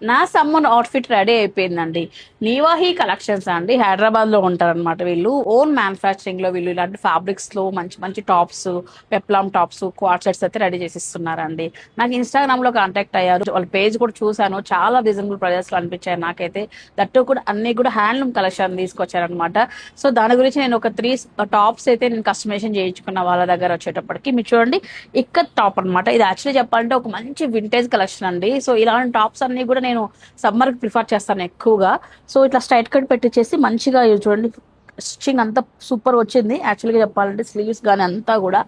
నా summer outfit ready అయిపోయిందండి. నివాహి collections అండి, హైదరాబాద్ లో ఉంటారనమాట వీళ్ళు. ఓన్ మ్యానుఫ్యాక్చరింగ్ లో వీళ్ళు ఇలాంటి ఫ్యాబ్రిక్స్ లో మంచి మంచి టాప్స్, పెప్లామ్ టాప్స్, క్వాడ్ సెట్స్ అయితే రెడీ చేసి ఇస్తున్నారండి. నాకు ఇన్స్టాగ్రామ్ లో కాంటాక్ట్ అయ్యారు, వాళ్ళ పేజ్ కూడా చూసాను, చాలా రీజనబుల్ ప్రైజెస్ లో అనిపించాయి నాకైతే. దట్టు కూడా అన్ని కూడా హ్యాండ్లూమ్ కలెక్షన్ తీసుకొచ్చారనమాట. సో దాని గురించి నేను ఒక 3 టాప్స్ అయితే నేను కస్టమైజేషన్ చేయించుకున్న వాళ్ళ దగ్గర వచ్చేటప్పటికి. మీరు చూడండి, ఇక్కత్ టాప్ అనమాట ఇది. యాక్చువల్లీ చెప్పాలంటే ఒక మంచి వింటేజ్ కలెక్షన్ అండి. సో ఇలాంటి టాప్స్ అన్ని కూడా నేను సమ్మర్ కి ప్రిఫర్ చేస్తాను ఎక్కువగా. సో ఇట్లా స్ట్రైట్ కట్ పెట్టించేసి మంచిగా ఇది చూడండి, స్టిచ్చింగ్ అంతా సూపర్ వచ్చింది. యాక్చువల్గా చెప్పాలంటే స్లీవ్స్ కానీ అంతా కూడా,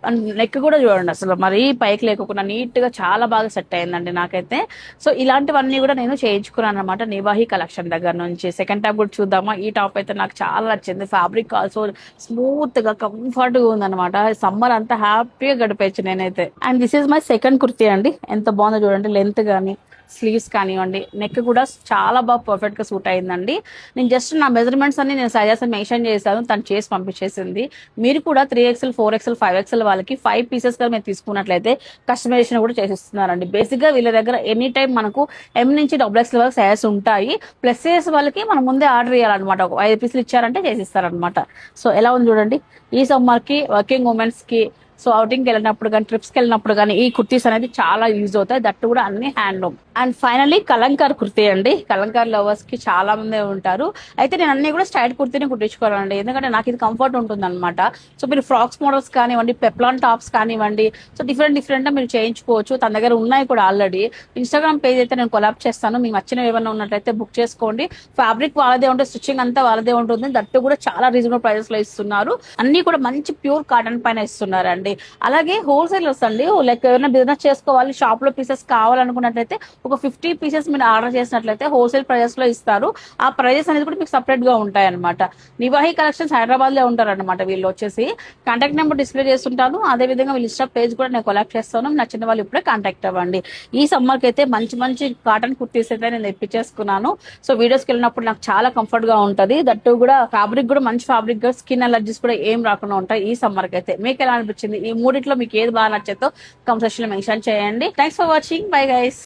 అండ్ నెక్ కూడా చూడండి అసలు మరీ పైకి లేకుండా నీట్ గా చాలా బాగా సెట్ అయిందండి నాకైతే. సో ఇలాంటివన్నీ కూడా నేను చేయించుకున్నాను అనమాట నివాహి కలెక్షన్ దగ్గర నుంచి. సెకండ్ టాప్ కూడా చూద్దామా. ఈ టాప్ అయితే నాకు చాలా నచ్చింది. ఫ్యాబ్రిక్ ఆల్సో స్మూత్ గా కంఫర్ట్ గా ఉందన్నమాట. సమ్మర్ అంతా హ్యాపీగా గడిపేయచ్చు నేనైతే. And this is my second kurti అండి. ఎంత బాగుందో చూడండి, లెంత్ కానీ స్లీవ్స్ కానివ్వండి, నెక్ కూడా చాలా బాగా పర్ఫెక్ట్ గా సూట్ అయిందండి. నేను జస్ట్ నా మెజర్మెంట్స్ అన్ని నేను సజెస్ మెన్షన్ చేశాను, తను చేసి పంపించేసింది. మీరు కూడా 3XL, 4XL, 5XL వాళ్ళకి 5 పీసెస్ గా మీరు తీసుకున్నట్లయితే కస్టమైజేషన్ కూడా చేసిస్తున్నారండి. బేసిక్ గా వీళ్ళ దగ్గర ఎనీ టైం మనకు M నుంచి XXL వరకు సైజెస్ ఉంటాయి. ప్లస్ సైజ్ వాళ్ళకి మనం ముందే ఆర్డర్ చేయాలన్నమాట. ఒక 5 పీసులు ఇచ్చారంటే చేసిస్తారనమాట. సో ఎలా ఉంది చూడండి. ఈ సమ్మర్ కి వర్కింగ్ ఉమెన్స్ కి, సో అవుటింగ్కి వెళ్ళినప్పుడు కానీ, ట్రిప్స్కి వెళ్ళినప్పుడు కానీ ఈ కుర్తీస్ అనేది చాలా యూజ్ అవుతాయి. దట్టు కూడా అన్ని handloom. And finally Kalamkari kurti అండి. కలంకార్ లవర్స్ కి చాలా మంది ఉంటారు. అయితే నేను అన్ని కూడా స్ట్రైట్ కుర్తీని కుట్టించుకోవాలండి, ఎందుకంటే నాకు ఇది కంఫర్ట్ ఉంటుంది అనమాట. సో మీరు ఫ్రాక్స్ మోడల్స్ కానివ్వండి, పెప్లాన్ టాప్స్ కానివ్వండి, సో డిఫరెంట్ డిఫరెంట్ మీరు చేయించుకోవచ్చు. తన దగ్గర ఉన్నాయి కూడా ఆల్రెడీ. ఇన్స్టాగ్రామ్ పేజ్ అయితే నేను కొలాబ్ చేస్తాను, మీకు నచ్చినవి ఏమైనా ఉన్నట్లయితే బుక్ చేసుకోండి. ఫ్యాబ్రిక్ వాళ్ళదే ఉంటుంది, స్టిచ్చింగ్ అంతా వాళ్ళదే ఉంటుంది. దట్టు కూడా చాలా రీజనబుల్ ప్రైజెస్ లో ఇస్తున్నారు. అన్ని కూడా మంచి ప్యూర్ కాటన్ పైన ఇస్తున్నారండి. అలాగే హోల్సేలర్స్ అండి, లైక్ ఎవరైనా బిజినెస్ చేసుకోవాలి, షాప్ లో పీసెస్ కావాలనుకున్నట్లయితే ఒక 50 పీసెస్ మీరు ఆర్డర్ చేసినట్లయితే హోల్సేల్ ప్రైజెస్ లో ఇస్తారు. ఆ ప్రైజెస్ అనేది కూడా మీకు సపరేట్ గా ఉంటాయి అనమాట. నివాహి కలెక్షన్స్ హైదరాబాద్ లో ఉంటారనమాట వీళ్ళు వచ్చేసి. కాంటాక్ట్ నెంబర్ డిస్ప్లే చేస్తుంటాను, అదే విధంగా వీళ్ళు ఇన్స్టా పేజ్ కూడా నేను కొలాబ్ చేస్తాను. నచ్చిన వాళ్ళు ఇప్పుడే కాంటాక్ట్ అవ్వండి. ఈ సమ్మర్ కి అయితే మంచి మంచి కాటన్ కుర్తీస్ అయితే నేను తెప్పించేసుకున్నాను. సో వీడియోస్కి వెళ్ళినప్పుడు నాకు చాలా కంఫర్ట్ గా ఉంటది. దట్టు కూడా ఫ్యాబ్రిక్ కూడా మంచి ఫ్యాబ్రిక్ గా, స్కిన్ అలర్జీస్ కూడా ఏం రాకుండా ఉంటాయి ఈ సమ్మర్ కి అయితే. మీకు ఎలా అనిపించింది? ఈ మూడిట్లో మీకు ఏది బాగా నచ్చేదో కామెంట్ సెక్షన్ లో మెన్షన్ చేయండి. Thanks for watching. Bye guys.